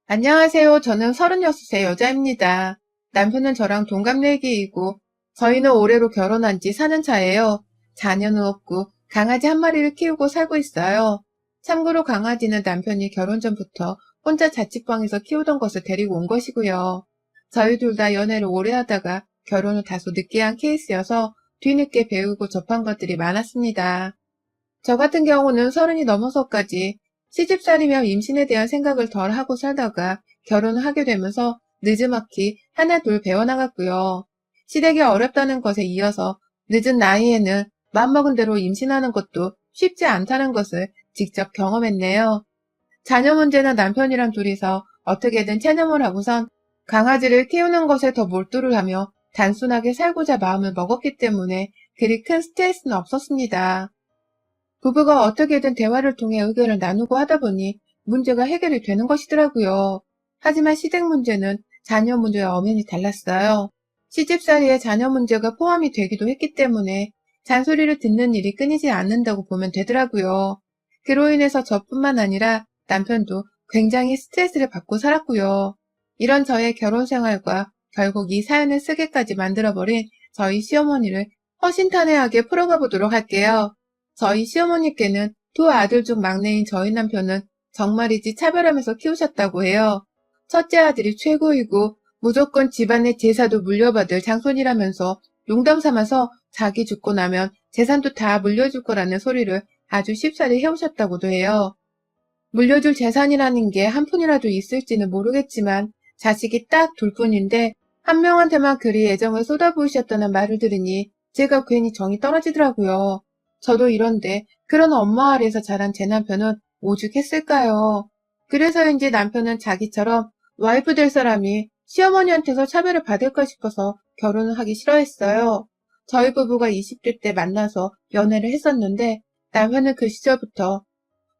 안녕하세요. 저는 36세 여자입니다. 남편은 저랑 동갑내기이고 저희는 올해로 결혼한 지 4년 차예요. 자녀는 없고 강아지 한 마리를 키우고 살고 있어요. 참고로 강아지는 남편이 결혼 전부터 혼자 자취방에서 키우던 것을 데리고 온 것이고요. 저희 둘 다 연애를 오래 하다가 결혼을 다소 늦게 한 케이스여서 뒤늦게 배우고 접한 것들이 많았습니다. 저 같은 경우는 30이 넘어서까지 시집살이며 임신에 대한 생각을 덜 하고 살다가 결혼을 하게 되면서 느지막이 하나 둘 배워나갔고요. 시댁이 어렵다는 것에 이어서 늦은 나이에는 맘먹은 대로 임신하는 것도 쉽지 않다는 것을 직접 경험했네요. 자녀 문제는 남편이랑 둘이서 어떻게든 체념을 하고선 강아지를 키우는 것에 더 몰두를 하며 단순하게 살고자 마음을 먹었기 때문에 그리 큰 스트레스는 없었습니다. 부부가 어떻게든 대화를 통해 의견을 나누고 하다 보니 문제가 해결이 되는 것이더라고요. 하지만 시댁 문제는 자녀 문제와 엄연히 달랐어요. 시집살이에 자녀 문제가 포함이 되기도 했기 때문에 잔소리를 듣는 일이 끊이지 않는다고 보면 되더라고요. 그로 인해서 저뿐만 아니라 남편도 굉장히 스트레스를 받고 살았고요. 이런 저의 결혼 생활과 결국 이 사연을 쓰게까지 만들어버린 저희 시어머니를 허심탄회하게 풀어가 보도록 할게요. 저희 시어머니께는 두 아들 중 막내인 저희 남편은 정말이지 차별하면서 키우셨다고 해요. 첫째 아들이 최고이고 무조건 집안의 제사도 물려받을 장손이라면서 농담 삼아서 자기 죽고 나면 재산도 다 물려줄 거라는 소리를 아주 쉽사리 해오셨다고도 해요. 물려줄 재산이라는 게 한 푼이라도 있을지는 모르겠지만 자식이 딱 둘 뿐인데 한 명한테만 그리 애정을 쏟아부으셨다는 말을 들으니 제가 괜히 정이 떨어지더라고요. 저도 이런데 그런 엄마 아래에서 자란 제 남편은 오죽했을까요? 그래서인지 남편은 자기처럼 와이프 될 사람이 시어머니한테서 차별을 받을까 싶어서 결혼을 하기 싫어했어요. 저희 부부가 20대 때 만나서 연애를 했었는데 남편은 그 시절부터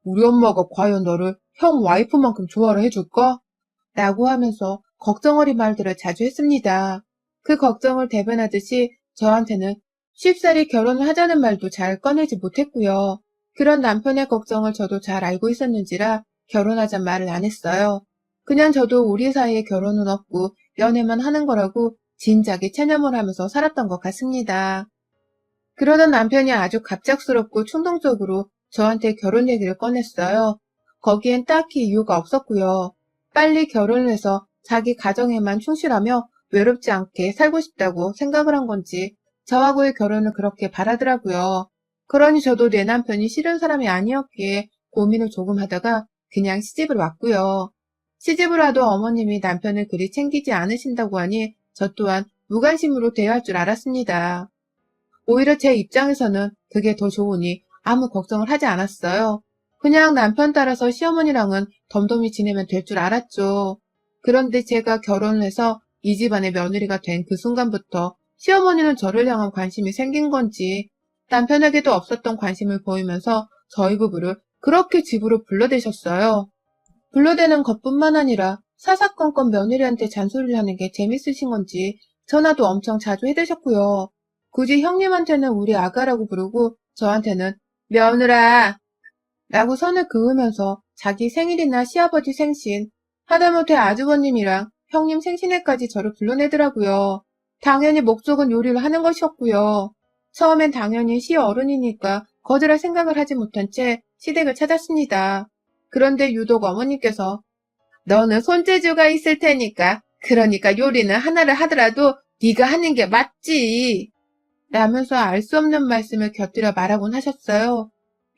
우리 엄마가 과연 너를 형 와이프만큼 좋아를 해줄까? 라고 하면서 걱정 어린 말들을 자주 했습니다. 그 걱정을 대변하듯이 저한테는 쉽사리 결혼을 하자는 말도 잘 꺼내지 못했고요. 그런 남편의 걱정을 저도 잘 알고 있었는지라 결혼하잔 말을 안 했어요. 그냥 저도 우리 사이에 결혼은 없고 연애만 하는 거라고 진작에 체념을 하면서 살았던 것 같습니다. 그러던 남편이 아주 갑작스럽고 충동적으로 저한테 결혼 얘기를 꺼냈어요. 거기엔 딱히 이유가 없었고요. 빨리 결혼을 해서 자기 가정에만 충실하며 외롭지 않게 살고 싶다고 생각을 한 건지 저하고의 결혼을 그렇게 바라더라고요. 그러니 저도 내 남편이 싫은 사람이 아니었기에 고민을 조금 하다가 그냥 시집을 왔고요. 시집을 와도 어머님이 남편을 그리 챙기지 않으신다고 하니 저 또한 무관심으로 대할 줄 알았습니다. 오히려 제 입장에서는 그게 더 좋으니 아무 걱정을 하지 않았어요. 그냥 남편 따라서 시어머니랑은 덤덤히 지내면 될 줄 알았죠. 그런데 제가 결혼을 해서 이 집안의 며느리가 된 그 순간부터 시어머니는 저를 향한 관심이 생긴 건지 남편에게도 없었던 관심을 보이면서 저희 부부를 그렇게 집으로 불러대셨어요. 불러대는 것뿐만 아니라 사사건건 며느리한테 잔소리를 하는 게 재밌으신 건지 전화도 엄청 자주 해대셨고요. 굳이 형님한테는 우리 아가라고 부르고 저한테는 며느라 라고 선을 그으면서 자기 생일이나 시아버지 생신, 하다못해 아주버님이랑 형님 생신에까지 저를 불러내더라고요. 당연히 목적은 요리를 하는 것이었고요. 처음엔 당연히 시어른이니까 거절할 생각을 하지 못한 채 시댁을 찾았습니다. 그런데 유독 어머니께서 너는 손재주가 있을 테니까 그러니까 요리는 하나를 하더라도 네가 하는 게 맞지 라면서 알 수 없는 말씀을 곁들여 말하곤 하셨어요.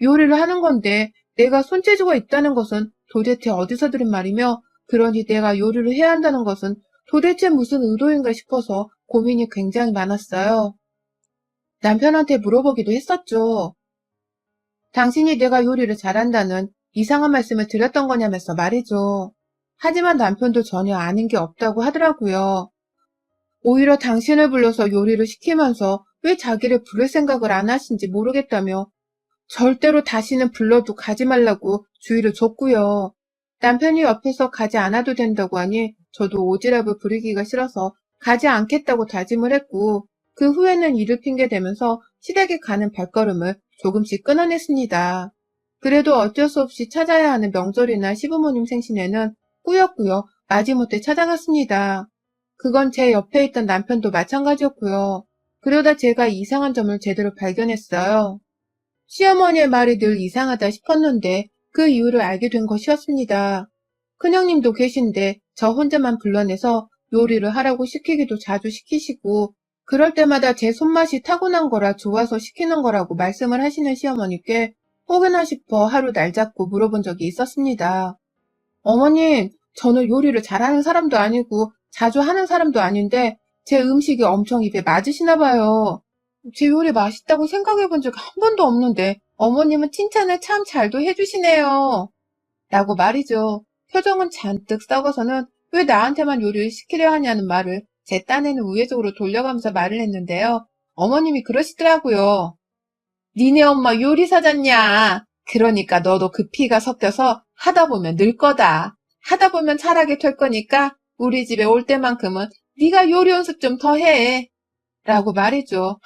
요리를 하는 건데 내가 손재주가 있다는 것은 도대체 어디서 들은 말이며 그러니 내가 요리를 해야 한다는 것은 도대체 무슨 의도인가 싶어서 고민이 굉장히 많았어요. 남편한테 물어보기도 했었죠. 당신이 내가 요리를 잘한다는 이상한 말씀을 드렸던 거냐면서 말이죠. 하지만 남편도 전혀 아는 게 없다고 하더라고요. 오히려 당신을 불러서 요리를 시키면서 왜 자기를 부를 생각을 안 하신지 모르겠다며 절대로 다시는 불러도 가지 말라고 주의를 줬고요. 남편이 옆에서 가지 않아도 된다고 하니 저도 오지랖을 부리기가 싫어서 가지 않겠다고 다짐을 했고 그 후에는 이를 핑계대면서 시댁에 가는 발걸음을 조금씩 끊어냈습니다. 그래도 어쩔 수 없이 찾아야 하는 명절이나 시부모님 생신에는 꾸역꾸역 마지못해 찾아갔습니다. 그건 제 옆에 있던 남편도 마찬가지였고요. 그러다 제가 이상한 점을 제대로 발견했어요. 시어머니의 말이 늘 이상하다 싶었는데 그 이유를 알게 된 것이었습니다. 큰형님도 계신데 저 혼자만 불러내서 요리를 하라고 시키기도 자주 시키시고 그럴 때마다 제 손맛이 타고난 거라 좋아서 시키는 거라고 말씀을 하시는 시어머니께 혹여나 싶어 하루 날 잡고 물어본 적이 있었습니다. 어머님, 저는 요리를 잘하는 사람도 아니고 자주 하는 사람도 아닌데 제 음식이 엄청 입에 맞으시나 봐요. 제 요리 맛있다고 생각해 본 적 한 번도 없는데 어머님은 칭찬을 참 잘도 해주시네요. 라고 말이죠. 표정은 잔뜩 썩어서는 왜 나한테만 요리를 시키려 하냐는 말을 제 딴에는 우회적으로 돌려가면서 말을 했는데요. 어머님이 그러시더라고요. 니네 엄마 요리사잖냐. 그러니까 너도 그 피가 섞여서 하다 보면 늘 거다. 하다 보면 잘하게 될 거니까 우리 집에 올 때만큼은 네가 요리 연습 좀 더 해. 라고 말이죠.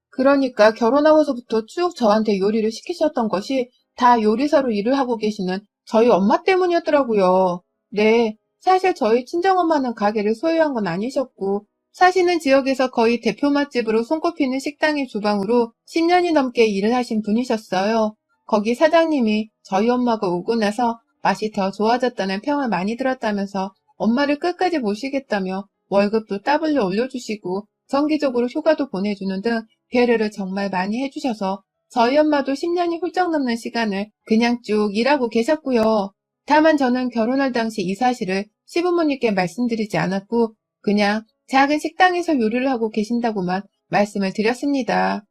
그러니까 결혼하고서부터 쭉 저한테 요리를 시키셨던 것이 다 요리사로 일을 하고 계시는 저희 엄마 때문이었더라고요. 네, 사실 저희 친정엄마는 가게를 소유한 건 아니셨고 사시는 지역에서 거의 대표 맛집으로 손꼽히는 식당의 주방으로 10년이 넘게 일을 하신 분이셨어요. 거기 사장님이 저희 엄마가 오고 나서 맛이 더 좋아졌다는 평을 많이 들었다면서 엄마를 끝까지 모시겠다며 월급도 따블로 올려주시고 정기적으로 휴가도 보내주는 등 배려를 정말 많이 해주셔서 저희 엄마도 10년이 훌쩍 넘는 시간을 그냥 쭉 일하고 계셨고요. 다만 저는 결혼할 당시 이 사실을 시부모님께 말씀드리지 않았고 그냥 작은 식당에서 요리를 하고 계신다고만 말씀을 드렸습니다.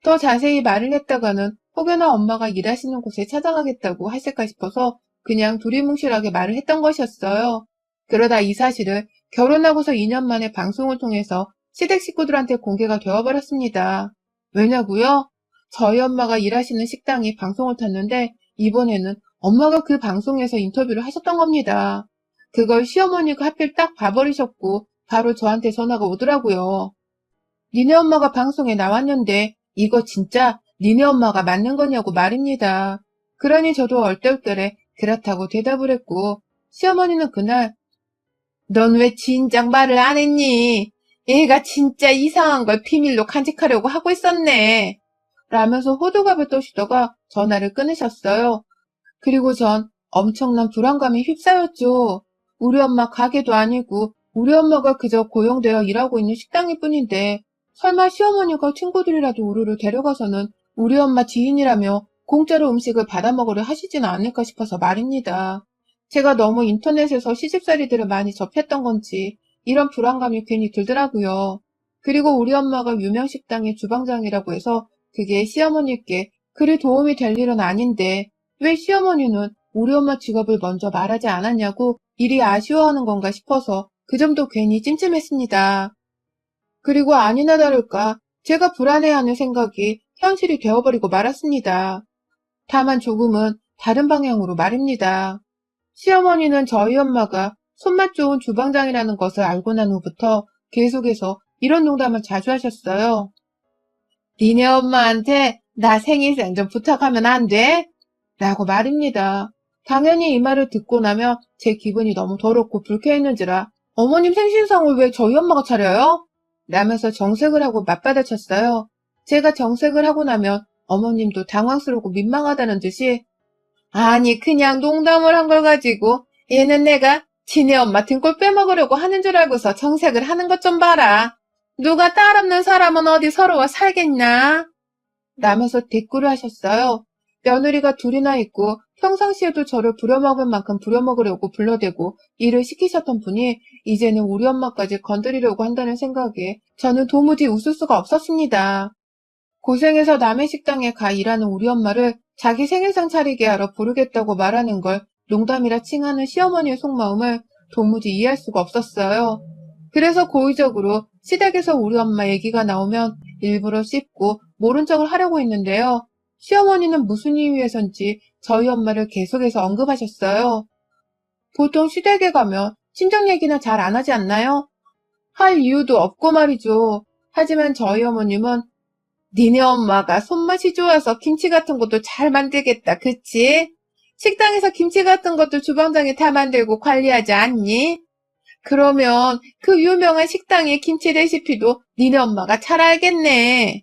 더 자세히 말을 했다가는 혹여나 엄마가 일하시는 곳에 찾아가겠다고 하실까 싶어서 그냥 두리뭉실하게 말을 했던 것이었어요. 그러다 이 사실을 결혼하고서 2년 만에 방송을 통해서 시댁 식구들한테 공개가 되어버렸습니다. 왜냐고요? 저희 엄마가 일하시는 식당이 방송을 탔는데 이번에는 엄마가 그 방송에서 인터뷰를 하셨던 겁니다. 그걸 시어머니가 하필 딱 봐버리셨고 바로 저한테 전화가 오더라고요. 니네 엄마가 방송에 나왔는데 이거 진짜 니네 엄마가 맞는 거냐고 말입니다. 그러니 저도 얼떨결에 그렇다고 대답을 했고 시어머니는 그날 넌 왜 진작 말을 안 했니? 얘가 진짜 이상한 걸 비밀로 간직하려고 하고 있었네. 라면서 호들갑을 떠시다가 전화를 끊으셨어요. 그리고 전 엄청난 불안감이 휩싸였죠. 우리 엄마 가게도 아니고 우리 엄마가 그저 고용되어 일하고 있는 식당일 뿐인데 설마 시어머니가 친구들이라도 우리를 데려가서는 우리 엄마 지인이라며 공짜로 음식을 받아먹으려 하시지는 않을까 싶어서 말입니다. 제가 너무 인터넷에서 시집살이들을 많이 접했던 건지 이런 불안감이 괜히 들더라고요. 그리고 우리 엄마가 유명 식당의 주방장이라고 해서 그게 시어머니께 그리 도움이 될 일은 아닌데 왜 시어머니는 우리 엄마 직업을 먼저 말하지 않았냐고 일이 아쉬워하는 건가 싶어서 그 점도 괜히 찜찜했습니다. 그리고 아니나 다를까 제가 불안해하는 생각이 현실이 되어버리고 말았습니다. 다만 조금은 다른 방향으로 말입니다. 시어머니는 저희 엄마가 손맛 좋은 주방장이라는 것을 알고 난 후부터 계속해서 이런 농담을 자주 하셨어요. 니네 엄마한테 나 생일상 좀 부탁하면 안 돼? 라고 말입니다. 당연히 이 말을 듣고 나면 제 기분이 너무 더럽고 불쾌했는지라 어머님 생신상을 왜 저희 엄마가 차려요? 라면서 정색을 하고 맞받아쳤어요. 제가 정색을 하고 나면 어머님도 당황스럽고 민망하다는 듯이 아니 그냥 농담을 한 걸 가지고 얘는 내가 지네 엄마 등골 빼먹으려고 하는 줄 알고서 정색을 하는 것 좀 봐라. 누가 딸 없는 사람은 어디 서러워 살겠나? 라면서 대꾸를 하셨어요. 며느리가 둘이나 있고 평상시에도 저를 부려먹을 만큼 부려먹으려고 불러대고 일을 시키셨던 분이 이제는 우리 엄마까지 건드리려고 한다는 생각에 저는 도무지 웃을 수가 없었습니다. 고생해서 남의 식당에 가 일하는 우리 엄마를 자기 생일상 차리게 하러 부르겠다고 말하는 걸 농담이라 칭하는 시어머니의 속마음을 도무지 이해할 수가 없었어요. 그래서 고의적으로 시댁에서 우리 엄마 얘기가 나오면 일부러 씹고 모른 척을 하려고 했는데요. 시어머니는 무슨 이유에선지 저희 엄마를 계속해서 언급하셨어요. 보통 시댁에 가면 친정 얘기나 잘 안 하지 않나요? 할 이유도 없고 말이죠. 하지만 저희 어머님은 니네 엄마가 손맛이 좋아서 김치 같은 것도 잘 만들겠다, 그치? 식당에서 김치 같은 것도 주방장이 다 만들고 관리하지 않니? 그러면 그 유명한 식당의 김치 레시피도 니네 엄마가 잘 알겠네.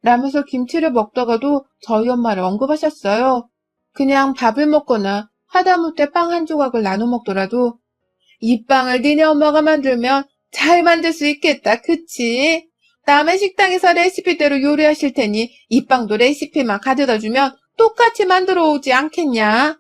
라면서 김치를 먹다가도 저희 엄마를 언급하셨어요. 그냥 밥을 먹거나 하다못해 빵 한 조각을 나눠 먹더라도 이 빵을 니네 엄마가 만들면 잘 만들 수 있겠다, 그치? 남의 식당에서 레시피대로 요리하실 테니 이 빵도 레시피만 가져다 주면 똑같이 만들어 오지 않겠냐?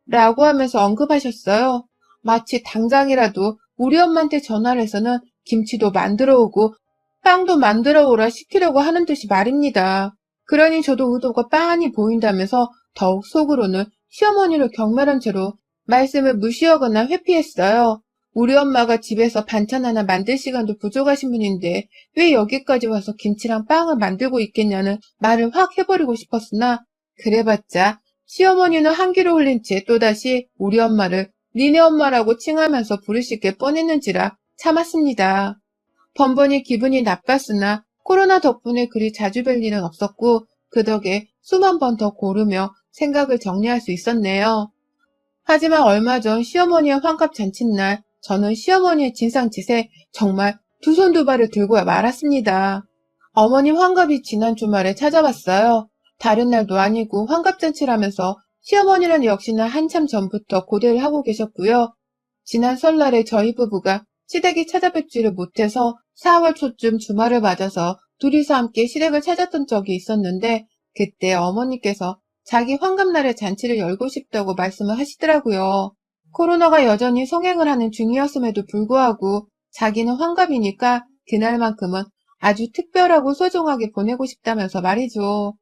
라고 하면서 언급하셨어요. 마치 당장이라도 우리 엄마한테 전화를 해서는 김치도 만들어 오고 빵도 만들어 오라 시키려고 하는 듯이 말입니다. 그러니 저도 의도가 빤히 보인다면서 더욱 속으로는 시어머니를 경멸한 채로 말씀을 무시하거나 회피했어요. 우리 엄마가 집에서 반찬 하나 만들 시간도 부족하신 분인데 왜 여기까지 와서 김치랑 빵을 만들고 있겠냐는 말을 확 해버리고 싶었으나 그래봤자 시어머니는 한기를 흘린 채 또다시 우리 엄마를 니네 엄마라고 칭하면서 부르실 게 뻔했는지라 참았습니다. 번번이 기분이 나빴으나 코로나 덕분에 그리 자주 뵐 일은 없었고 그 덕에 수만 번 더 고르며 생각을 정리할 수 있었네요. 하지만 얼마 전 시어머니의 환갑 잔칫날 저는 시어머니의 진상짓에 정말 두 손 두 발을 들고 말았습니다. 어머님 환갑이 지난 주말에 찾아왔어요. 다른 날도 아니고 환갑잔치라면서 시어머니는 역시나 한참 전부터 고대를 하고 계셨고요. 지난 설날에 저희 부부가 시댁이 찾아뵙지를 못해서 4월 초쯤 주말을 맞아서 둘이서 함께 시댁을 찾았던 적이 있었는데 그때 어머니께서 자기 환갑날에 잔치를 열고 싶다고 말씀을 하시더라고요. 코로나가 여전히 성행을 하는 중이었음에도 불구하고 자기는 환갑이니까 그날만큼은 아주 특별하고 소중하게 보내고 싶다면서 말이죠.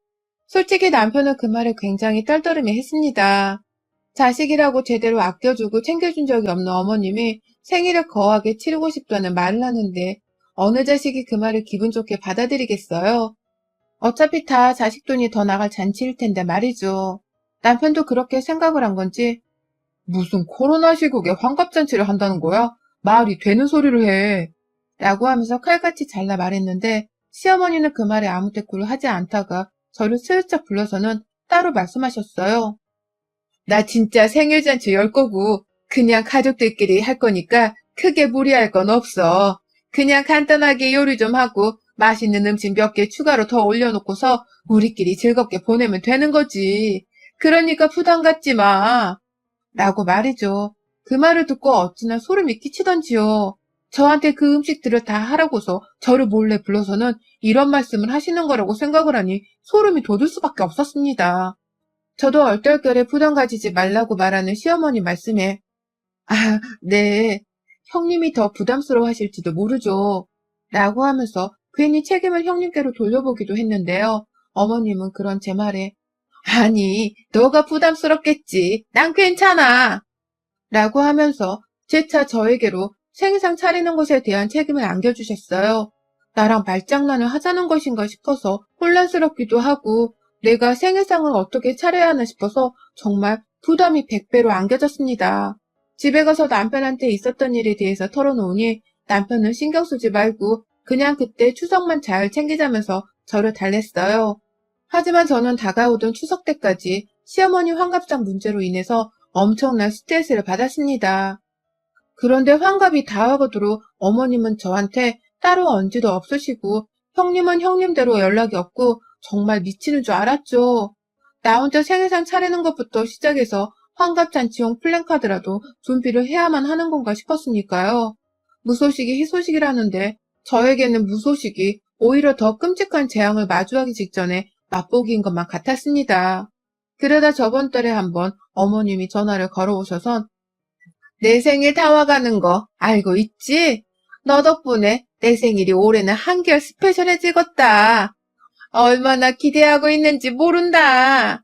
솔직히 남편은 그 말을 굉장히 떨떠름해 했습니다. 자식이라고 제대로 아껴주고 챙겨준 적이 없는 어머님이 생일을 거하게 치르고 싶다는 말을 하는데 어느 자식이 그 말을 기분 좋게 받아들이겠어요? 어차피 다 자식 돈이 더 나갈 잔치일 텐데 말이죠. 남편도 그렇게 생각을 한 건지 무슨 코로나 시국에 환갑잔치를 한다는 거야? 말이 되는 소리를 해. 라고 하면서 칼같이 잘라 말했는데 시어머니는 그 말에 아무 대꾸를 하지 않다가 저를 슬쩍 불러서는 따로 말씀하셨어요. 나 진짜 생일잔치 열 거고 그냥 가족들끼리 할 거니까 크게 무리할 건 없어. 그냥 간단하게 요리 좀 하고 맛있는 음식 몇 개 추가로 더 올려놓고서 우리끼리 즐겁게 보내면 되는 거지. 그러니까 부담 갖지 마. 라고 말이죠. 그 말을 듣고 어찌나 소름이 끼치던지요. 저한테 그 음식들을 다 하라고서 저를 몰래 불러서는 이런 말씀을 하시는 거라고 생각을 하니 소름이 돋을 수밖에 없었습니다. 저도 얼떨결에 부담 가지지 말라고 말하는 시어머니 말씀에 아, 네, 형님이 더 부담스러워 하실지도 모르죠. 라고 하면서 괜히 책임을 형님께로 돌려보기도 했는데요. 어머님은 그런 제 말에 아니, 너가 부담스럽겠지. 난 괜찮아. 라고 하면서 재차 저에게로 생일상 차리는 것에 대한 책임을 안겨주셨어요. 나랑 말장난을 하자는 것인가 싶어서 혼란스럽기도 하고 내가 생일상을 어떻게 차려야 하나 싶어서 정말 부담이 100배로 안겨졌습니다. 집에 가서 남편한테 있었던 일에 대해서 털어놓으니 남편은 신경 쓰지 말고 그냥 그때 추석만 잘 챙기자면서 저를 달랬어요. 하지만 저는 다가오던 추석 때까지 시어머니 환갑상 문제로 인해서 엄청난 스트레스를 받았습니다. 그런데 환갑이 다가오도록 어머님은 저한테 따로 언지도 없으시고 형님은 형님대로 연락이 없고 정말 미치는 줄 알았죠. 나 혼자 생일상 차리는 것부터 시작해서 환갑잔치용 플랜카드라도 준비를 해야만 하는 건가 싶었으니까요. 무소식이 희소식이라는데 저에게는 무소식이 오히려 더 끔찍한 재앙을 마주하기 직전에 맛보기인 것만 같았습니다. 그러다 저번 달에 한번 어머님이 전화를 걸어오셔선 내 생일 다 와가는 거 알고 있지? 너 덕분에 내 생일이 올해는 한결 스페셜해지겠다. 얼마나 기대하고 있는지 모른다.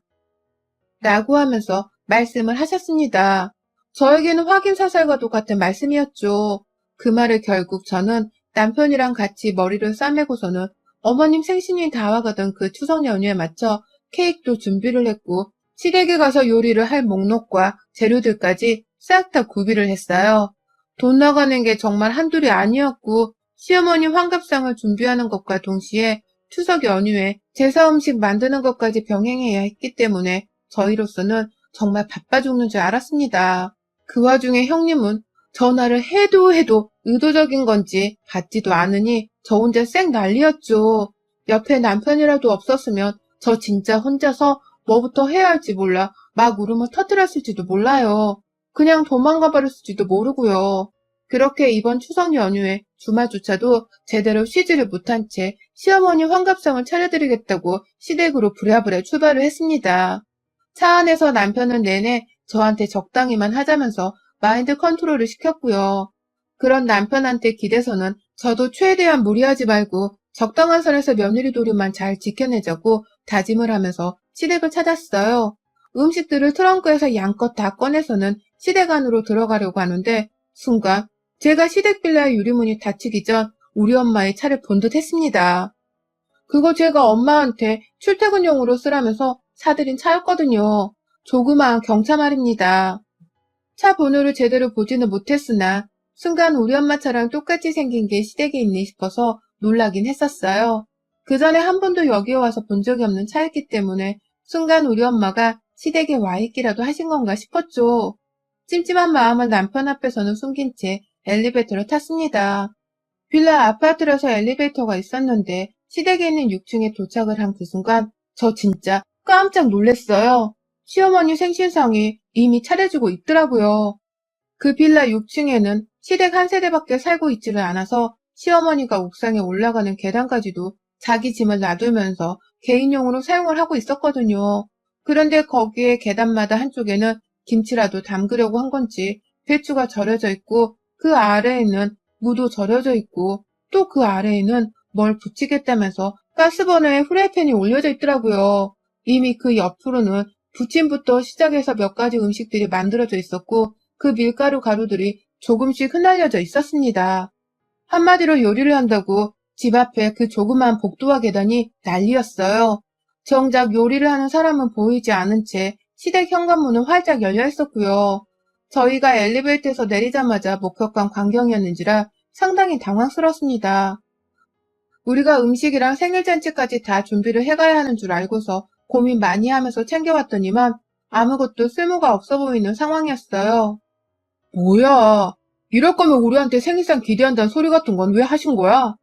라고 하면서 말씀을 하셨습니다. 저에게는 확인사살과도 같은 말씀이었죠. 그 말을 결국 저는 남편이랑 같이 머리를 싸매고서는 어머님 생신이 다가가던 그 추석 연휴에 맞춰 케이크도 준비를 했고 시댁에 가서 요리를 할 목록과 재료들까지 싹 다 구비를 했어요. 돈 나가는 게 정말 한둘이 아니었고 시어머니 환갑상을 준비하는 것과 동시에 추석 연휴에 제사 음식 만드는 것까지 병행해야 했기 때문에 저희로서는 정말 바빠 죽는 줄 알았습니다. 그 와중에 형님은 전화를 해도 의도적인 건지 받지도 않으니 저 혼자 쌩 난리였죠. 옆에 남편이라도 없었으면 저 진짜 혼자서 뭐부터 해야 할지 몰라 막 울음을 터뜨렸을지도 몰라요. 그냥 도망가 버렸을지도 모르고요. 그렇게 이번 추석 연휴에 주말조차도 제대로 쉬지를 못한 채 시어머니 환갑상을 차려드리겠다고 시댁으로 부랴부랴 출발을 했습니다. 차 안에서 남편은 내내 저한테 적당히만 하자면서 마인드 컨트롤을 시켰고요. 그런 남편한테 기대서는 저도 최대한 무리하지 말고 적당한 선에서 며느리 도리만 잘 지켜내자고 다짐을 하면서 시댁을 찾았어요. 음식들을 트렁크에서 양껏 다 꺼내서는 시댁 안으로 들어가려고 하는데 순간 제가 시댁 빌라의 유리문이 닫히기 전 우리 엄마의 차를 본 듯 했습니다. 그거 제가 엄마한테 출퇴근용으로 쓰라면서 사들인 차였거든요. 조그마한 경차 말입니다. 차 번호를 제대로 보지는 못했으나 순간 우리 엄마 차랑 똑같이 생긴 게 시댁에 있니 싶어서 놀라긴 했었어요. 그 전에 한 번도 여기에 와서 본 적이 없는 차였기 때문에 순간 우리 엄마가 시댁에 와 있기라도 하신 건가 싶었죠. 찜찜한 마음을 남편 앞에서는 숨긴 채 엘리베이터를 탔습니다. 빌라 아파트라서 엘리베이터가 있었는데 시댁에 있는 6층에 도착을 한 그 순간 저 진짜 깜짝 놀랐어요. 시어머니 생신상이 이미 차려지고 있더라고요. 그 빌라 6층에는 시댁 한 세대밖에 살고 있지를 않아서 시어머니가 옥상에 올라가는 계단까지도 자기 짐을 놔두면서 개인용으로 사용을 하고 있었거든요. 그런데 거기에 계단마다 한쪽에는 김치라도 담그려고 한 건지 배추가 절여져 있고 그 아래에는 무도 절여져 있고 또 그 아래에는 뭘 붙이겠다면서 가스버너에 후라이팬이 올려져 있더라고요. 이미 그 옆으로는 부침부터 시작해서 몇 가지 음식들이 만들어져 있었고 그 밀가루 가루들이 조금씩 흩날려져 있었습니다. 한마디로 요리를 한다고 집 앞에 그 조그만 복도와 계단이 난리였어요. 정작 요리를 하는 사람은 보이지 않은 채 시댁 현관문은 활짝 열려 있었고요. 저희가 엘리베이터에서 내리자마자 목격한 광경이었는지라 상당히 당황스럽습니다. 우리가 음식이랑 생일잔치까지 다 준비를 해가야 하는 줄 알고서 고민 많이 하면서 챙겨왔더니만 아무것도 쓸모가 없어 보이는 상황이었어요. 뭐야, 이럴 거면 우리한테 생일상 기대한다는 소리 같은 건 왜 하신 거야?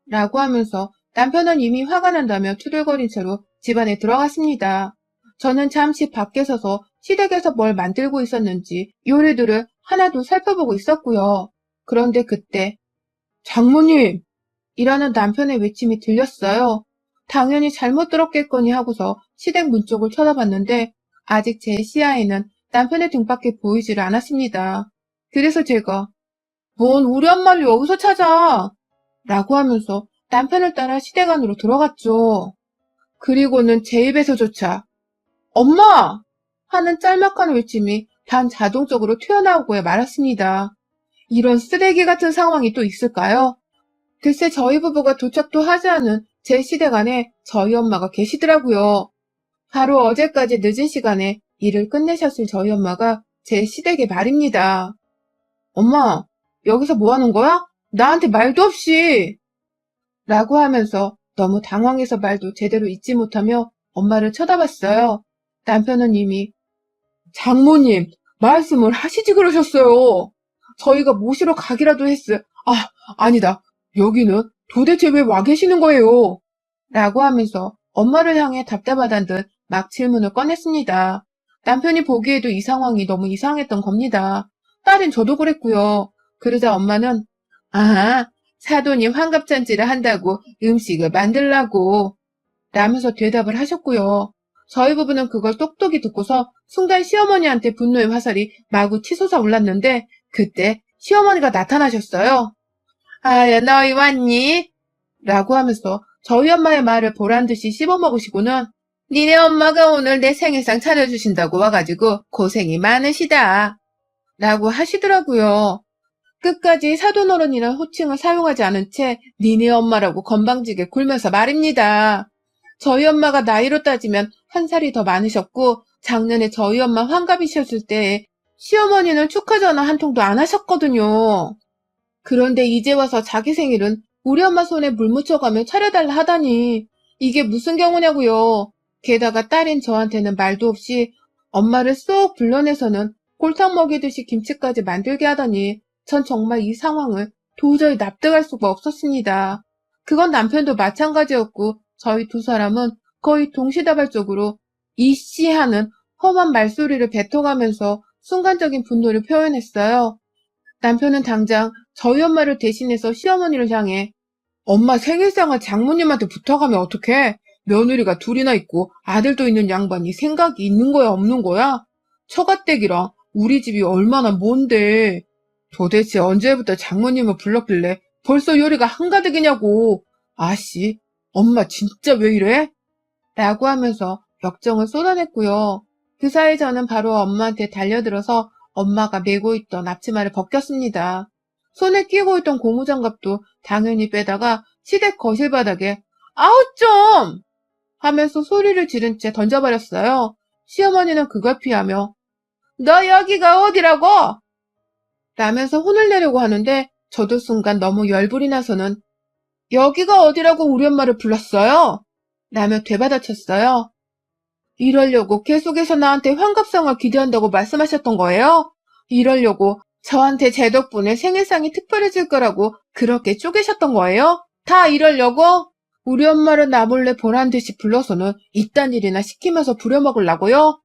라고 하면서 남편은 이미 화가 난다며 투덜거린 채로 집안에 들어갔습니다. 저는 잠시 밖에 서서 시댁에서 뭘 만들고 있었는지 요리들을 하나도 살펴보고 있었고요. 그런데 그때 장모님! 이라는 남편의 외침이 들렸어요. 당연히 잘못 들었겠거니 하고서 시댁 문 쪽을 쳐다봤는데 아직 제 시야에는 남편의 등밖에 보이지를 않았습니다. 그래서 제가 뭔 우리 엄마를 여기서 찾아! 라고 하면서 남편을 따라 시댁 안으로 들어갔죠. 그리고는 제 입에서조차 엄마! 하는 짤막한 외침이 반자동적으로 튀어나오고 말았습니다. 이런 쓰레기 같은 상황이 또 있을까요? 글쎄 저희 부부가 도착도 하지 않은 제 시댁 안에 저희 엄마가 계시더라고요. 바로 어제까지 늦은 시간에 일을 끝내셨을 저희 엄마가 제 시댁에 말입니다. 엄마, 여기서 뭐 하는 거야? 나한테 말도 없이! 라고 하면서 너무 당황해서 말도 제대로 잇지 못하며 엄마를 쳐다봤어요. 남편은 이미 장모님, 말씀을 하시지 그러셨어요. 저희가 모시러 가기라도 아니다. 여기는 도대체 왜 와 계시는 거예요? 라고 하면서 엄마를 향해 답답하단 듯 막 질문을 꺼냈습니다. 남편이 보기에도 이 상황이 너무 이상했던 겁니다. 딸인 저도 그랬고요. 그러자 엄마는 사돈이 환갑잔치를 한다고 음식을 만들라고 라면서 대답을 하셨고요. 저희 부부는 그걸 똑똑히 듣고서 순간 시어머니한테 분노의 화살이 마구 치솟아 올랐는데 그때 시어머니가 나타나셨어요. 아야 너희 왔니? 라고 하면서 저희 엄마의 말을 보란듯이 씹어먹으시고는 니네 엄마가 오늘 내 생일상 차려주신다고 와가지고 고생이 많으시다. 라고 하시더라고요. 끝까지 사돈어른이란 호칭을 사용하지 않은 채 니네 엄마라고 건방지게 굴면서 말입니다. 저희 엄마가 나이로 따지면 한 살이 더 많으셨고 작년에 저희 엄마 환갑이셨을 때 시어머니는 축하 전화 한 통도 안 하셨거든요. 그런데 이제 와서 자기 생일은 우리 엄마 손에 물 묻혀가며 차려달라 하다니 이게 무슨 경우냐고요. 게다가 딸인 저한테는 말도 없이 엄마를 쏙 불러내서는 골탕 먹이듯이 김치까지 만들게 하더니 전 정말 이 상황을 도저히 납득할 수가 없었습니다. 그건 남편도 마찬가지였고 저희 두 사람은 거의 동시다발적으로 이씨 하는 험한 말소리를 뱉어가면서 순간적인 분노를 표현했어요. 남편은 당장 저희 엄마를 대신해서 시어머니를 향해 엄마 생일상을 장모님한테 부탁하면 어떡해? 며느리가 둘이나 있고 아들도 있는 양반이 생각이 있는 거야 없는 거야? 처가댁이랑 우리 집이 얼마나 먼데. 도대체 언제부터 장모님을 불렀길래 벌써 요리가 한가득이냐고. 아씨, 엄마 진짜 왜 이래? 라고 하면서 역정을 쏟아냈고요. 그 사이 저는 바로 엄마한테 달려들어서 엄마가 메고 있던 앞치마를 벗겼습니다. 손에 끼고 있던 고무장갑도 당연히 빼다가 시댁 거실 바닥에 아우 좀! 하면서 소리를 지른 채 던져버렸어요. 시어머니는 그걸 피하며 너 여기가 어디라고? 라면서 혼을 내려고 하는데 저도 순간 너무 열불이 나서는 여기가 어디라고 우리 엄마를 불렀어요? 라며 되받아쳤어요. 이러려고 계속해서 나한테 환갑상을 기대한다고 말씀하셨던 거예요? 이러려고 저한테 제 덕분에 생일상이 특별해질 거라고 그렇게 쪼개셨던 거예요? 다 이러려고? 우리 엄마를 나 몰래 보란듯이 불러서는 이딴 일이나 시키면서 부려먹으려고요?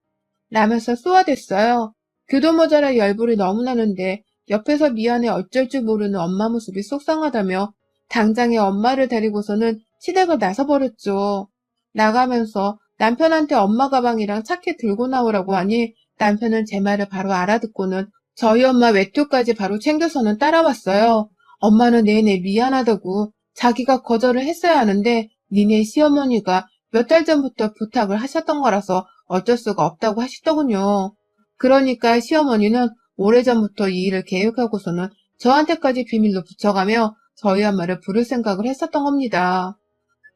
라면서 쏘아댔어요. 그도 모자라 열불이 너무 나는데 옆에서 미안해 어쩔 줄 모르는 엄마 모습이 속상하다며 당장에 엄마를 데리고서는 시댁을 나서버렸죠. 나가면서 남편한테 엄마 가방이랑 차키 들고 나오라고 하니 남편은 제 말을 바로 알아듣고는 저희 엄마 외투까지 바로 챙겨서는 따라왔어요. 엄마는 내내 미안하다고 자기가 거절을 했어야 하는데 니네 시어머니가 몇 달 전부터 부탁을 하셨던 거라서 어쩔 수가 없다고 하시더군요. 그러니까 시어머니는 오래전부터 이 일을 계획하고서는 저한테까지 비밀로 붙여가며 저희 엄마를 부를 생각을 했었던 겁니다.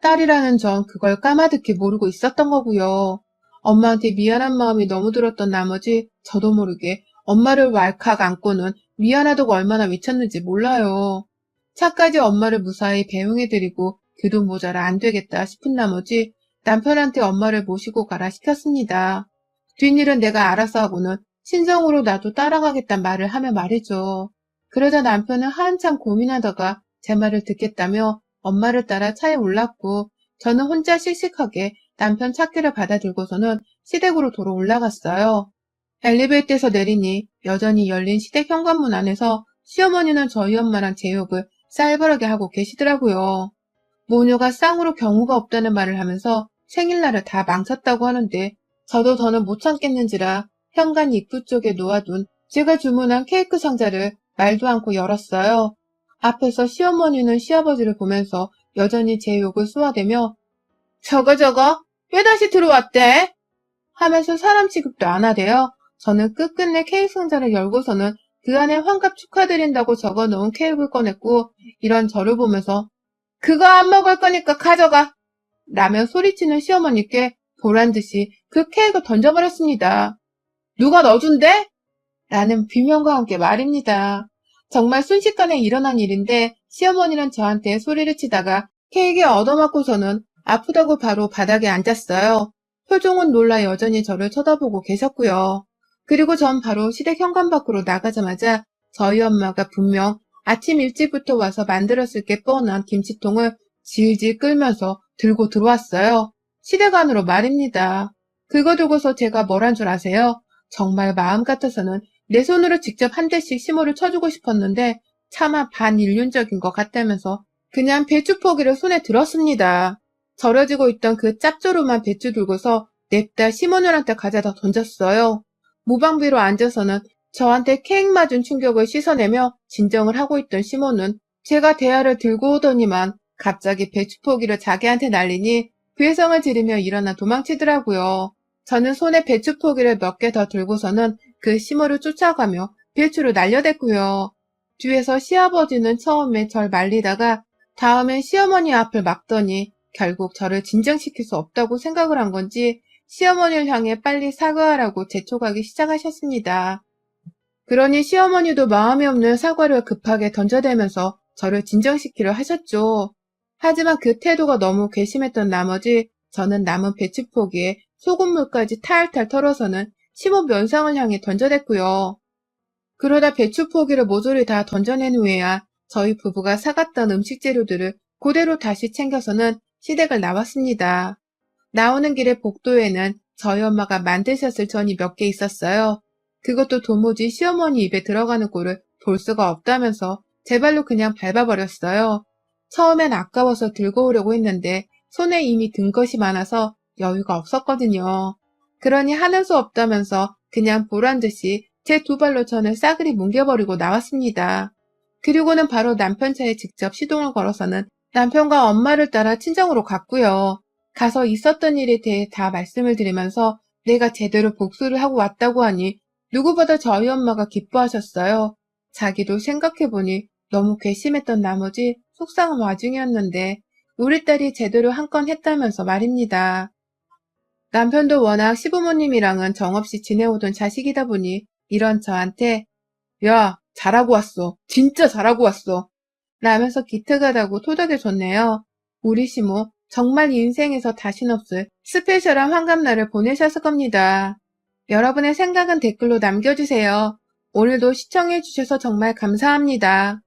딸이라는 전 그걸 까마득히 모르고 있었던 거고요. 엄마한테 미안한 마음이 너무 들었던 나머지 저도 모르게 엄마를 왈칵 안고는 미안하다고 얼마나 미쳤는지 몰라요. 차까지 엄마를 무사히 배웅해드리고 그도 모자라 안 되겠다 싶은 나머지 남편한테 엄마를 모시고 가라 시켰습니다. 뒷일은 내가 알아서 하고는 신성으로 나도 따라가겠단 말을 하며 말이죠. 그러자 남편은 한참 고민하다가 제 말을 듣겠다며 엄마를 따라 차에 올랐고 저는 혼자 씩씩하게 남편 차키를 받아들고서는 시댁으로 도로 올라갔어요. 엘리베이터에서 내리니 여전히 열린 시댁 현관문 안에서 시어머니는 저희 엄마랑 제 욕을 쌀벌하게 하고 계시더라고요. 모녀가 쌍으로 경우가 없다는 말을 하면서 생일날을 다 망쳤다고 하는데 저도 더는 못 참겠는지라 현관 입구 쪽에 놓아둔 제가 주문한 케이크 상자를 말도 않고 열었어요. 앞에서 시어머니는 시아버지를 보면서 여전히 제 욕을 쏘아대며 저거 왜 다시 들어왔대? 하면서 사람 취급도 안 하대요. 저는 끝끝내 케이크 상자를 열고서는 그 안에 환갑 축하드린다고 적어놓은 케이크를 꺼냈고 이런 저를 보면서 그거 안 먹을 거니까 가져가! 라며 소리치는 시어머니께 보란듯이 그 케이크를 던져버렸습니다. 누가 넣어준대? 라는 비명과 함께 말입니다. 정말 순식간에 일어난 일인데 시어머니는 저한테 소리를 치다가 케이크에 얻어맞고서는 아프다고 바로 바닥에 앉았어요. 표정은 놀라 여전히 저를 쳐다보고 계셨고요. 그리고 전 바로 시댁 현관 밖으로 나가자마자 저희 엄마가 분명 아침 일찍부터 와서 만들었을 게 뻔한 김치통을 질질 끌면서 들고 들어왔어요. 시댁 안으로 말입니다. 그거 두고서 제가 뭘 한 줄 아세요? 정말 마음 같아서는 내 손으로 직접 한 대씩 시모를 쳐주고 싶었는데 차마 반인륜적인 것 같다면서 그냥 배추 포기를 손에 들었습니다. 절여지고 있던 그 짭조름한 배추 들고서 냅다 시모녀한테 가져다 던졌어요. 무방비로 앉아서는 저한테 케이크 맞은 충격을 씻어내며 진정을 하고 있던 시모는 제가 대야를 들고 오더니만 갑자기 배추 포기를 자기한테 날리니 괴성을 지르며 일어나 도망치더라고요. 저는 손에 배추 포기를 몇 개 더 들고서는 그 시모를 쫓아가며 배추를 날려댔고요. 뒤에서 시아버지는 처음에 절 말리다가 다음엔 시어머니 앞을 막더니 결국 저를 진정시킬 수 없다고 생각을 한 건지 시어머니를 향해 빨리 사과하라고 재촉하기 시작하셨습니다. 그러니 시어머니도 마음이 없는 사과를 급하게 던져대면서 저를 진정시키려 하셨죠. 하지만 그 태도가 너무 괘씸했던 나머지 저는 남은 배추 포기에 소금물까지 탈탈 털어서는 시모 면상을 향해 던져댔고요. 그러다 배추 포기를 모조리 다 던져낸 후에야 저희 부부가 사갔던 음식 재료들을 그대로 다시 챙겨서는 시댁을 나왔습니다. 나오는 길에 복도에는 저희 엄마가 만드셨을 전이 몇 개 있었어요. 그것도 도무지 시어머니 입에 들어가는 꼴을 볼 수가 없다면서 제 발로 그냥 밟아버렸어요. 처음엔 아까워서 들고 오려고 했는데 손에 이미 든 것이 많아서 여유가 없었거든요. 그러니 하는 수 없다면서 그냥 보란듯이 제 두 발로 전을 싸그리 뭉개버리고 나왔습니다. 그리고는 바로 남편 차에 직접 시동을 걸어서는 남편과 엄마를 따라 친정으로 갔고요. 가서 있었던 일에 대해 다 말씀을 드리면서 내가 제대로 복수를 하고 왔다고 하니 누구보다 저희 엄마가 기뻐하셨어요. 자기도 생각해보니 너무 괘씸했던 나머지 속상한 와중이었는데 우리 딸이 제대로 한 건 했다면서 말입니다. 남편도 워낙 시부모님이랑은 정없이 지내오던 자식이다 보니 이런 저한테 야, 잘하고 왔어. 진짜 잘하고 왔어. 라면서 기특하다고 토닥여줬네요. 우리 시모 정말 인생에서 다신 없을 스페셜한 환갑날을 보내셨을 겁니다. 여러분의 생각은 댓글로 남겨주세요. 오늘도 시청해주셔서 정말 감사합니다.